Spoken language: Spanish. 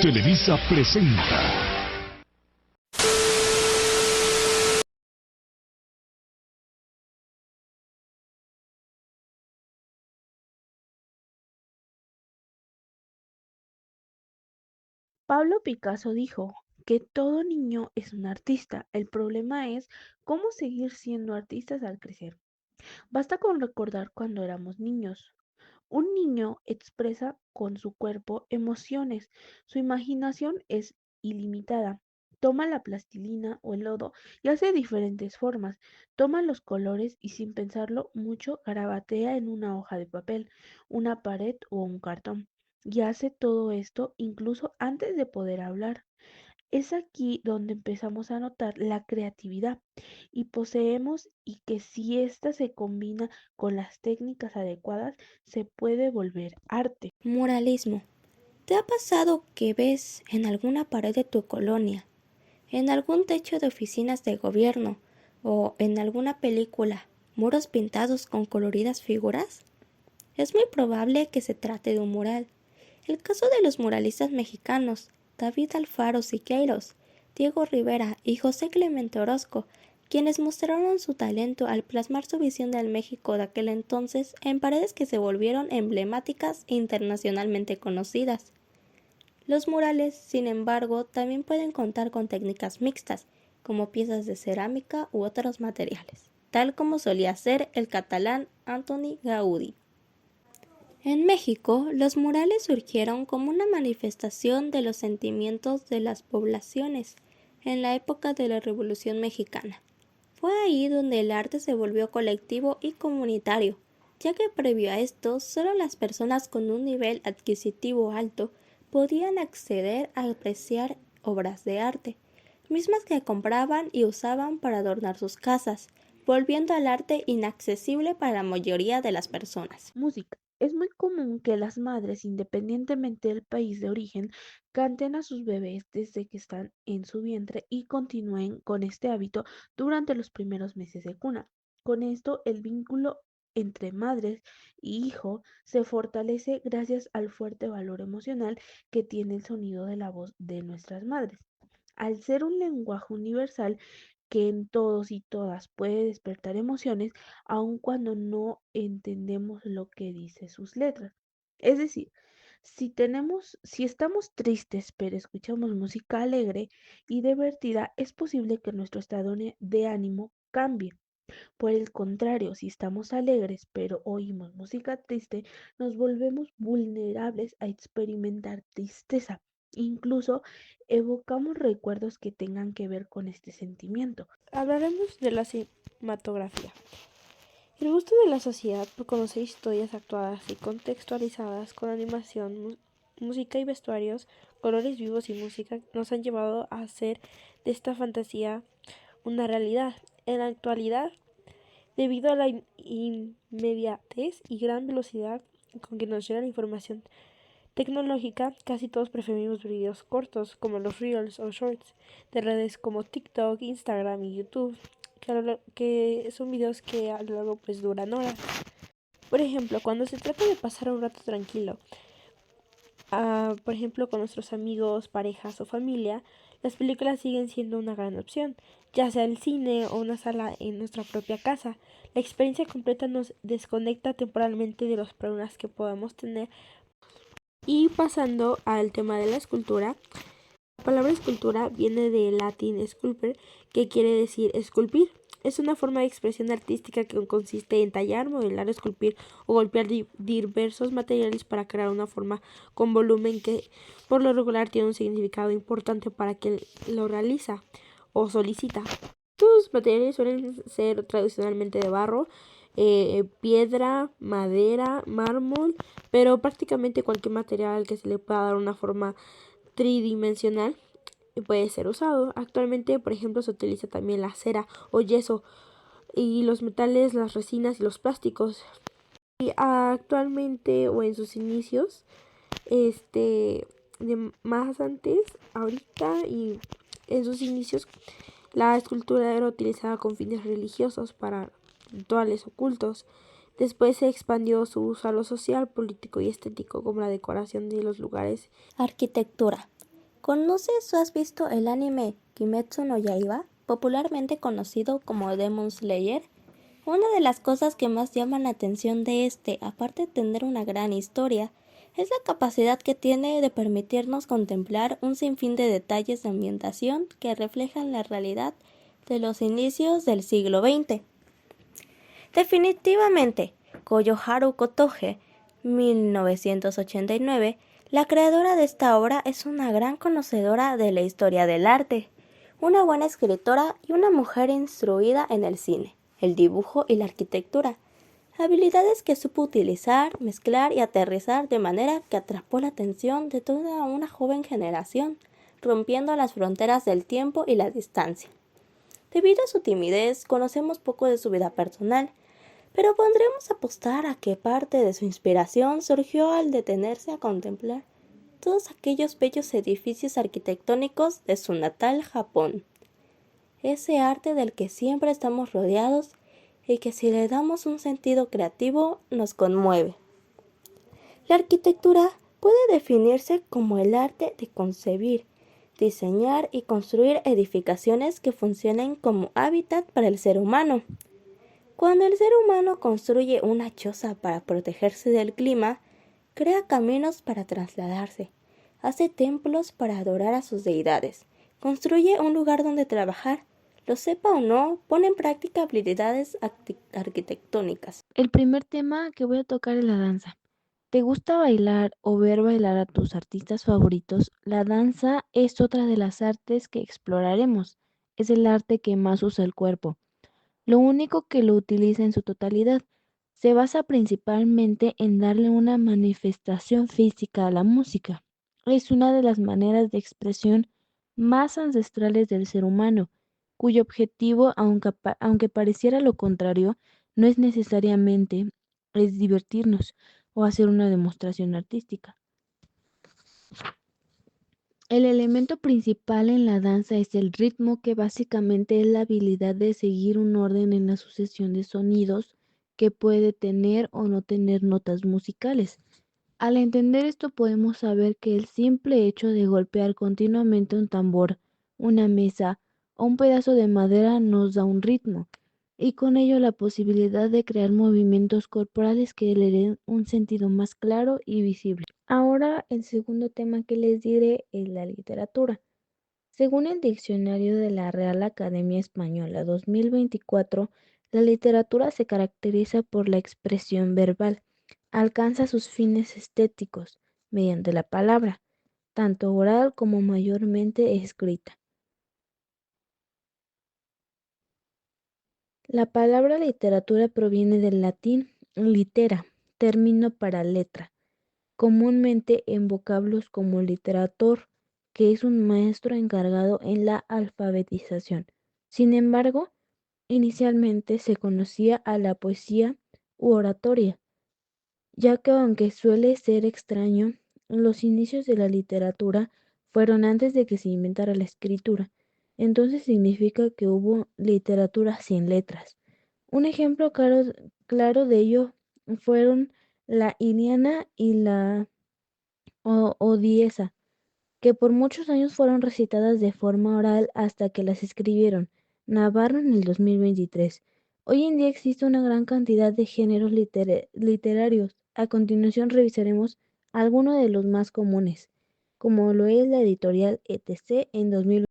Televisa presenta. Pablo Picasso dijo que todo niño es un artista. El problema es cómo seguir siendo artistas al crecer. Basta con recordar cuando éramos niños. Un niño expresa con su cuerpo emociones. Su imaginación es ilimitada. Toma la plastilina o el lodo y hace diferentes formas. Toma los colores y sin pensarlo mucho garabatea en una hoja de papel, una pared o un cartón. Y hace todo esto incluso antes de poder hablar. Es aquí donde empezamos a notar la creatividad y poseemos y que si ésta se combina con las técnicas adecuadas, se puede volver arte. Muralismo. ¿Te ha pasado que ves en alguna pared de tu colonia, en algún techo de oficinas de gobierno o en alguna película muros pintados con coloridas figuras? Es muy probable que se trate de un mural. El caso de los muralistas mexicanos, David Alfaro Siqueiros, Diego Rivera y José Clemente Orozco, quienes mostraron su talento al plasmar su visión del México de aquel entonces en paredes que se volvieron emblemáticas e internacionalmente conocidas. Los murales, sin embargo, también pueden contar con técnicas mixtas, como piezas de cerámica u otros materiales, tal como solía hacer el catalán Antoni Gaudí. En México, los murales surgieron como una manifestación de los sentimientos de las poblaciones en la época de la Revolución Mexicana. Fue ahí donde el arte se volvió colectivo y comunitario, ya que previo a esto solo las personas con un nivel adquisitivo alto podían acceder a apreciar obras de arte, mismas que compraban y usaban para adornar sus casas, volviendo al arte inaccesible para la mayoría de las personas. Música. Es muy común que las madres, independientemente del país de origen, canten a sus bebés desde que están en su vientre y continúen con este hábito durante los primeros meses de cuna. Con esto, el vínculo entre madres y hijo se fortalece gracias al fuerte valor emocional que tiene el sonido de la voz de nuestras madres. Al ser un lenguaje universal, que en todos y todas puede despertar emociones, aun cuando no entendemos lo que dice sus letras. Es decir, si estamos tristes pero escuchamos música alegre y divertida, es posible que nuestro estado de ánimo cambie. Por el contrario, si estamos alegres pero oímos música triste, nos volvemos vulnerables a experimentar tristeza. Incluso evocamos recuerdos que tengan que ver con este sentimiento. Hablaremos de la cinematografía. El gusto de la sociedad por conocer historias actuadas y contextualizadas con animación, música y vestuarios, colores vivos y música nos han llevado a hacer de esta fantasía una realidad. En la actualidad, debido a la inmediatez y gran velocidad con que nos llega la información tecnológica, casi todos preferimos videos cortos como los Reels o Shorts de redes como TikTok, Instagram y YouTube, que son videos que a lo largo pues duran horas. Por ejemplo, cuando se trata de pasar un rato tranquilo, por ejemplo, con nuestros amigos, parejas o familia, las películas siguen siendo una gran opción, ya sea el cine o una sala en nuestra propia casa. La experiencia completa nos desconecta temporalmente de los problemas que podamos tener. Y pasando al tema de la escultura, la palabra escultura viene del latín sculpere, que quiere decir esculpir. Es una forma de expresión artística que consiste en tallar, modelar, esculpir o golpear diversos materiales para crear una forma con volumen que por lo regular tiene un significado importante para quien lo realiza o solicita. Estos materiales suelen ser tradicionalmente de barro, piedra, madera, mármol, pero prácticamente cualquier material al que se le pueda dar una forma tridimensional puede ser usado. Actualmente, por ejemplo, se utiliza también la cera o yeso y los metales, las resinas y los plásticos. Y actualmente o en sus inicios, de más antes, ahorita y en sus inicios, la escultura era utilizada con fines religiosos para rituales ocultos. Después se expandió su uso a lo social, político y estético como la decoración de los lugares. Arquitectura. ¿Conoces o has visto el anime Kimetsu no Yaiba, popularmente conocido como Demon Slayer? Una de las cosas que más llaman la atención de este, aparte de tener una gran historia, es la capacidad que tiene de permitirnos contemplar un sinfín de detalles de ambientación que reflejan la realidad de los inicios del siglo XX. Definitivamente, Koyoharu Kotoge, 1989, la creadora de esta obra es una gran conocedora de la historia del arte, una buena escritora y una mujer instruida en el cine, el dibujo y la arquitectura, habilidades que supo utilizar, mezclar y aterrizar de manera que atrapó la atención de toda una joven generación, rompiendo las fronteras del tiempo y la distancia. Debido a su timidez, conocemos poco de su vida personal, pero podremos apostar a que parte de su inspiración surgió al detenerse a contemplar todos aquellos bellos edificios arquitectónicos de su natal Japón. Ese arte del que siempre estamos rodeados y que si le damos un sentido creativo nos conmueve. La arquitectura puede definirse como el arte de concebir, diseñar y construir edificaciones que funcionen como hábitat para el ser humano. Cuando el ser humano construye una choza para protegerse del clima, crea caminos para trasladarse, hace templos para adorar a sus deidades, construye un lugar donde trabajar, lo sepa o no, pone en práctica habilidades arquitectónicas. El primer tema que voy a tocar es la danza. ¿Te gusta bailar o ver bailar a tus artistas favoritos? La danza es otra de las artes que exploraremos. Es el arte que más usa el cuerpo. Lo único que lo utiliza en su totalidad. Se basa principalmente en darle una manifestación física a la música. Es una de las maneras de expresión más ancestrales del ser humano, cuyo objetivo, aunque pareciera lo contrario, no es necesariamente es divertirnos o hacer una demostración artística. El elemento principal en la danza es el ritmo, que básicamente es la habilidad de seguir un orden en la sucesión de sonidos que puede tener o no tener notas musicales. Al entender esto podemos saber que el simple hecho de golpear continuamente un tambor, una mesa o un pedazo de madera nos da un ritmo, y con ello la posibilidad de crear movimientos corporales que le den un sentido más claro y visible. Ahora el segundo tema que les diré es la literatura. Según el diccionario de la Real Academia Española 2024, la literatura se caracteriza por la expresión verbal. Alcanza sus fines estéticos mediante la palabra, tanto oral como mayormente escrita. La palabra literatura proviene del latín litera, término para letra, comúnmente en vocablos como literator, que es un maestro encargado en la alfabetización. Sin embargo, inicialmente se conocía a la poesía u oratoria, ya que aunque suele ser extraño, los inicios de la literatura fueron antes de que se inventara la escritura. Entonces significa que hubo literatura sin letras. Un ejemplo claro de ello fueron la Iliana y la Odisea, que por muchos años fueron recitadas de forma oral hasta que las escribieron Navarro en el 2023. Hoy en día existe una gran cantidad de géneros literarios. A continuación revisaremos algunos de los más comunes, como lo es la editorial ETC en 2020.